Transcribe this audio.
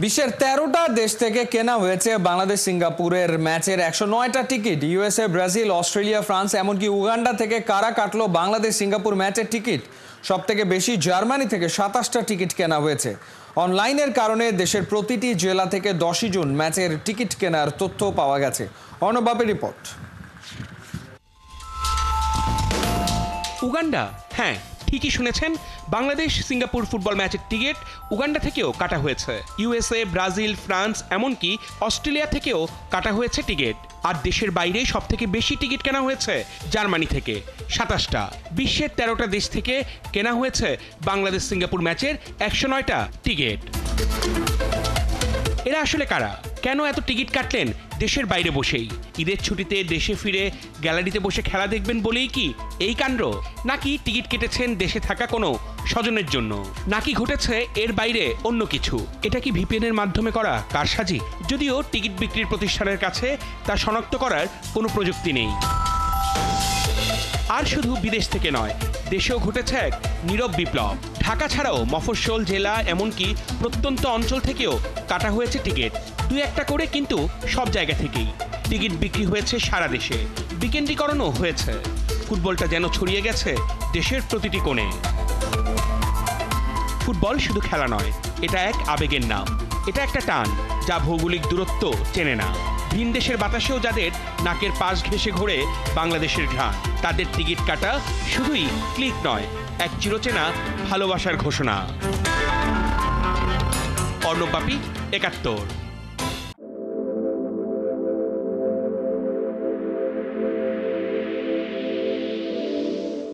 বিশ্বের ১৩টা দেশ থেকে কেনা হয়েছে বাংলাদেশ সিঙ্গাপুরের ম্যাচের ১০৯টা ticket. USA, Brazil, Australia, France এমনকি উগান্ডা থেকে কারা কাটলো বাংলাদেশ সিঙ্গাপুর ম্যাচের টিকিট। সবথেকে বেশি জার্মানি থেকে ২৭টা টিকিট কেনা হয়েছে। অনলাইনের কারণে দেশের প্রতিটি জেলা থেকে ১০ই জুন ম্যাচের টিকিট কেনার তথ্য পাওয়া গেছে। অর্ণবাবের রিপোর্ট। উগান্ডা, হ্যাঁ ঠিকই শুনেছেন, বাংলাদেশ সিঙ্গাপুর ফুটবল ম্যাচের টিকিট উগান্ডা থেকেও কাটা হয়েছে। ইউএসএ, ব্রাজিল, ফ্রান্স এমনকি অস্ট্রেলিয়া থেকেও কাটা হয়েছে টিকিট। আর দেশের বাইরে সব থেকে বেশি টিকিট কেনা হয়েছে জার্মানি থেকে ২৭টা। বিশ্বের ১৩টা দেশ থেকে কেনা হয়েছে বাংলাদেশ সিঙ্গাপুর ম্যাচের ১০৯টা টিকিট। এরা আসলে কারা? কেন এত টিকিট কাটলেন দেশের বাইরে বসেই? ঈদের ছুটিতে দেশে ফিরে গ্যালারিতে বসে খেলা দেখবেন বলেই কি এই কাণ্ড? নাকি টিকিট কেটেছেন দেশে থাকা কোনো স্বজনের জন্য? নাকি ঘটেছে এর বাইরে অন্য কিছু? এটা কি ভিপিএন এর মাধ্যমে করা কারসাজি? যদিও টিকিট বিক্রির প্রতিষ্ঠানের কাছে তা শনাক্ত করার কোনো প্রযুক্তি নেই। আর শুধু বিদেশ থেকে নয়, দেশেও ঘটেছে এক নীরব বিপ্লব। ঢাকা ছাড়াও মফস্বল জেলা এমনকি প্রত্যন্ত অঞ্চল থেকেও কাটা হয়েছে টিকিট। দুই একটা করে, কিন্তু সব জায়গা থেকেই টিকিট বিক্রি হয়েছে সারা দেশে। বিকেন্দ্রীকরণও হয়েছে। ফুটবলটা যেন ছড়িয়ে গেছে দেশের প্রতিটি কোণে। ফুটবল শুধু খেলা নয়, এটা এক আবেগের নাম। এটা একটা টান যা ভৌগোলিক দূরত্ব চেনে না। ভিন দেশের বাতাসেও যাদের নাকের পাশ ঘেঁষে ঘোরে বাংলাদেশের ঘ্রাণ, তাদের টিকিট কাটা শুধুই ক্লিক নয়, এক চিরচেনা ভালোবাসার ঘোষণা। অর্ণব বাপি, ৭১।